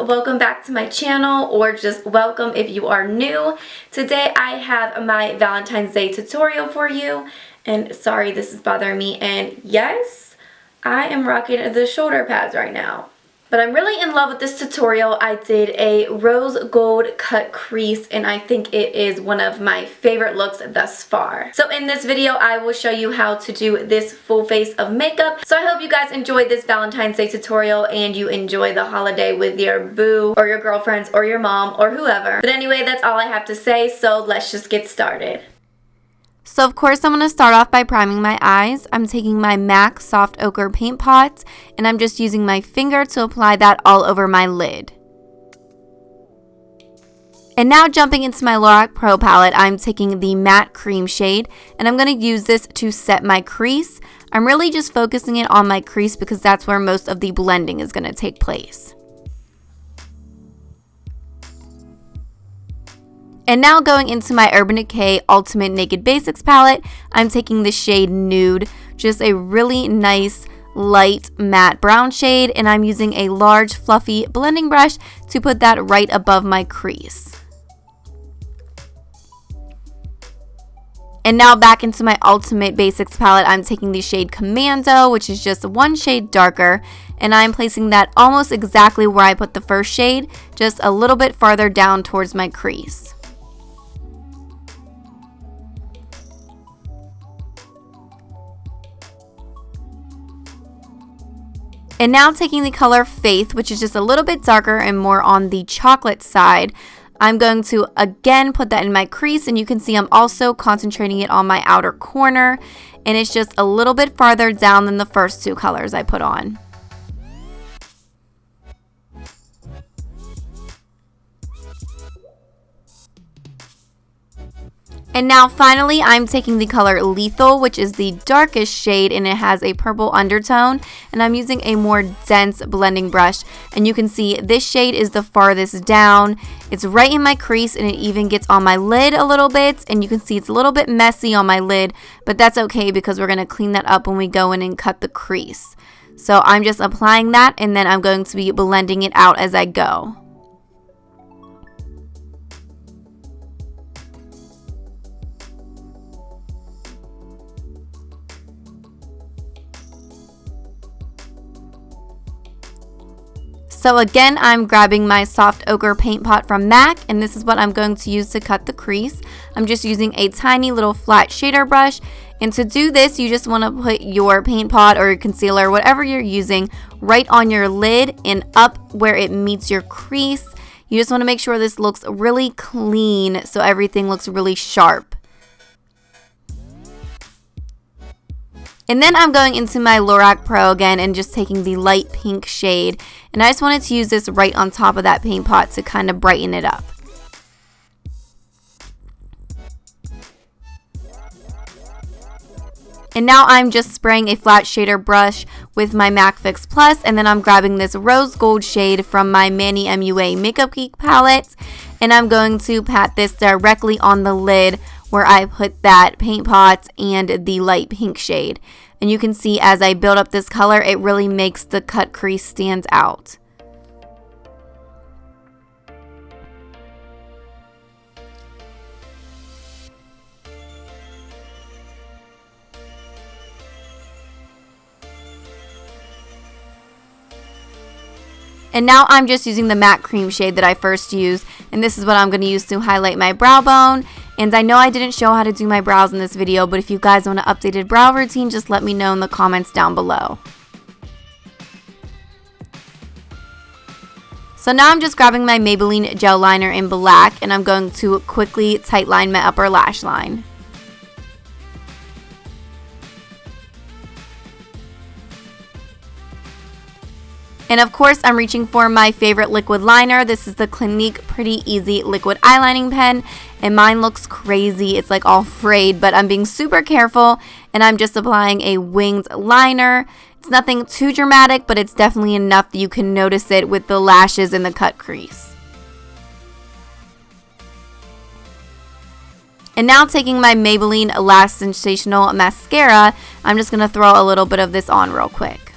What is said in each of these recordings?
welcome back to my channel, or just welcome if you are new. Today I have my Valentine's Day tutorial for you, and sorry this is bothering me, and yes, I am rocking the shoulder pads right now. But I'm really in love with this tutorial. I did a rose gold cut crease, and I think it is one of my favorite looks thus far. So in this video, I will show you how to do this full face of makeup. So I hope you guys enjoyed this Valentine's Day tutorial and you enjoy the holiday with your boo or your girlfriends or your mom or whoever. But anyway, that's all I have to say, so let's just get started. So of course I'm going to start off by priming my eyes. I'm taking my MAC Soft Ochre Paint Pot and I'm just using my finger to apply that all over my lid. And now jumping into my Lorac Pro palette, I'm taking the matte cream shade and I'm going to use this to set my crease. I'm really just focusing it on my crease because that's where most of the blending is going to take place. And now going into my Urban Decay Ultimate Naked Basics palette, I'm taking the shade Nude, just a really nice light matte brown shade, and I'm using a large fluffy blending brush to put that right above my crease. And now back into my Ultimate Basics palette, I'm taking the shade Commando, which is just one shade darker, and I'm placing that almost exactly where I put the first shade, just a little bit farther down towards my crease. And now taking the color Faith, which is just a little bit darker and more on the chocolate side, I'm going to again put that in my crease, and you can see I'm also concentrating it on my outer corner, and it's just a little bit farther down than the first two colors I put on. And now finally, I'm taking the color Lethal, which is the darkest shade, and it has a purple undertone, and I'm using a more dense blending brush, and you can see this shade is the farthest down. It's right in my crease, and it even gets on my lid a little bit, and you can see it's a little bit messy on my lid, but that's okay because we're going to clean that up when we go in and cut the crease. So I'm just applying that, and then I'm going to be blending it out as I go. So again, I'm grabbing my Soft Ochre Paint Pot from MAC, and this is what I'm going to use to cut the crease. I'm just using a tiny little flat shader brush, and to do this, you just want to put your paint pot or your concealer, whatever you're using, right on your lid and up where it meets your crease. You just want to make sure this looks really clean so everything looks really sharp. And then I'm going into my Lorac Pro again and just taking the light pink shade. And I just wanted to use this right on top of that paint pot to kind of brighten it up. And now I'm just spraying a flat shader brush with my MAC Fix Plus, and then I'm grabbing this rose gold shade from my Manny MUA Makeup Geek palette, and I'm going to pat this directly on the lid where I put that paint pot and the light pink shade. And you can see as I build up this color, it really makes the cut crease stand out. And now I'm just using the matte cream shade that I first used, and this is what I'm going to use to highlight my brow bone. And I know I didn't show how to do my brows in this video, but if you guys want an updated brow routine, just let me know in the comments down below. So now I'm just grabbing my Maybelline gel liner in black, and I'm going to quickly tightline my upper lash line. And of course, I'm reaching for my favorite liquid liner. This is the Clinique Pretty Easy Liquid Eyelining Pen, and mine looks crazy. It's like all frayed, but I'm being super careful, and I'm just applying a winged liner. It's nothing too dramatic, but it's definitely enough that you can notice it with the lashes and the cut crease. And now taking my Maybelline Lash Sensational Mascara, I'm just going to throw a little bit of this on real quick.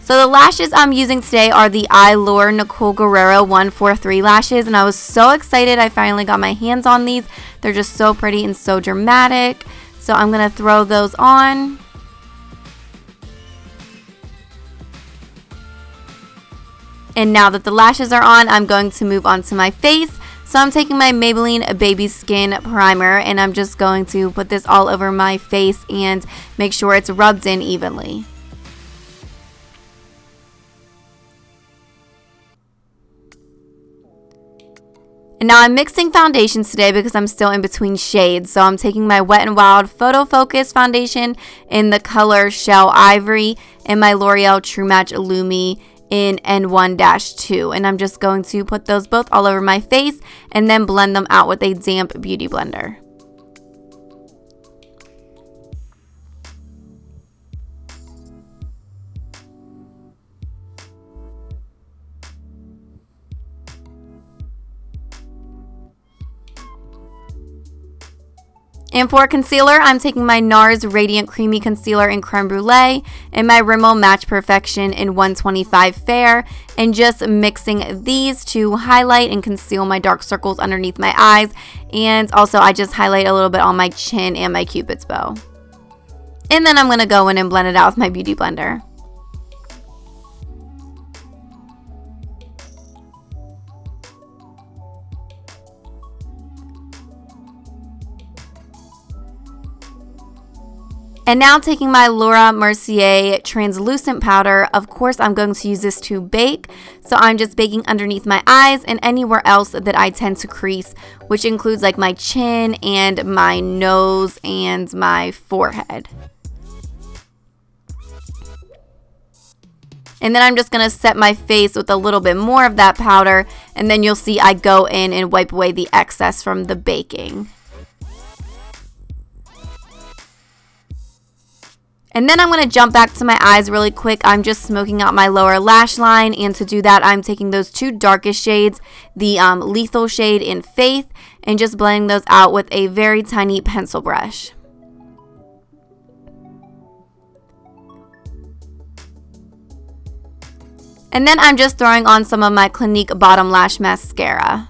So the lashes I'm using today are the Eylure Nicole Guerriero 143 lashes, and I was so excited I finally got my hands on these. They're just so pretty and so dramatic. So I'm going to throw those on. And now that the lashes are on, I'm going to move on to my face. So I'm taking my Maybelline Baby Skin Primer, and I'm just going to put this all over my face and make sure it's rubbed in evenly. And now I'm mixing foundations today because I'm still in between shades. So I'm taking my Wet n Wild Photo Focus foundation in the color Shell Ivory and my L'Oreal True Match Lumi in N1-2. And I'm just going to put those both all over my face and then blend them out with a damp beauty blender. And for concealer, I'm taking my Nars Radiant Creamy Concealer in Creme Brulee and my Rimmel Match Perfection in 125 Fair, and just mixing these to highlight and conceal my dark circles underneath my eyes. And also I just highlight a little bit on my chin and my Cupid's bow. And then I'm going to go in and blend it out with my beauty blender. And now taking my Laura Mercier translucent powder, of course I'm going to use this to bake. So I'm just baking underneath my eyes and anywhere else that I tend to crease, which includes like my chin and my nose and my forehead. And then I'm just going to set my face with a little bit more of that powder, and then you'll see I go in and wipe away the excess from the baking. And then I'm going to jump back to my eyes really quick. I'm just smoking out my lower lash line, and to do that I'm taking those two darkest shades, the Lethal shade in Faith, and just blending those out with a very tiny pencil brush. And then I'm just throwing on some of my Clinique Bottom Lash Mascara.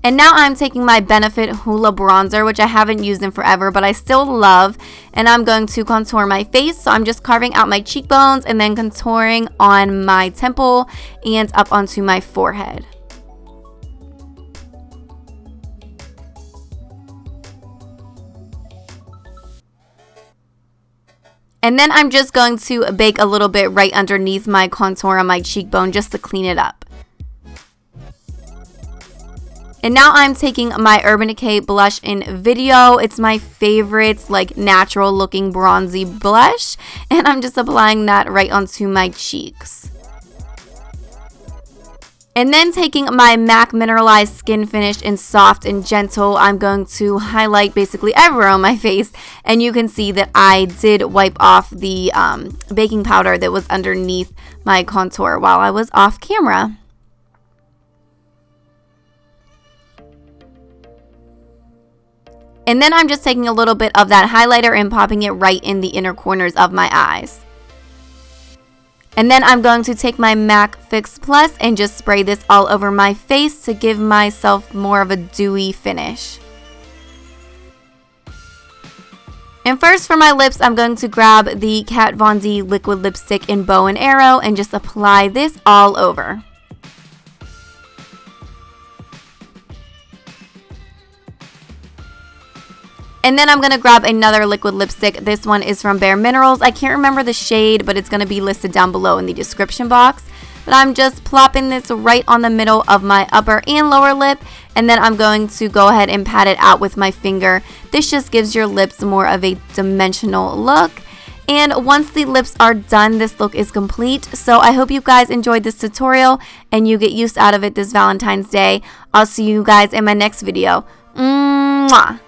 And now I'm taking my Benefit Hoola Bronzer, which I haven't used in forever, but I still love. And I'm going to contour my face. So I'm just carving out my cheekbones and then contouring on my temple and up onto my forehead. And then I'm just going to bake a little bit right underneath my contour on my cheekbone just to clean it up. And now I'm taking my Urban Decay blush in Video. It's my favorite, like, natural looking bronzy blush. And I'm just applying that right onto my cheeks. And then taking my MAC Mineralized Skin Finish in Soft and Gentle, I'm going to highlight basically everywhere on my face. And you can see that I did wipe off the baking powder that was underneath my contour while I was off camera. And then I'm just taking a little bit of that highlighter and popping it right in the inner corners of my eyes. And then I'm going to take my MAC Fix Plus and just spray this all over my face to give myself more of a dewy finish. And first for my lips, I'm going to grab the Kat Von D liquid lipstick in Bow and Arrow and just apply this all over. And then I'm going to grab another liquid lipstick. This one is from Bare Minerals. I can't remember the shade, but it's going to be listed down below in the description box. But I'm just plopping this right on the middle of my upper and lower lip. And then I'm going to go ahead and pat it out with my finger. This just gives your lips more of a dimensional look. And once the lips are done, this look is complete. So I hope you guys enjoyed this tutorial and you get use out of it this Valentine's Day. I'll see you guys in my next video. Mwah!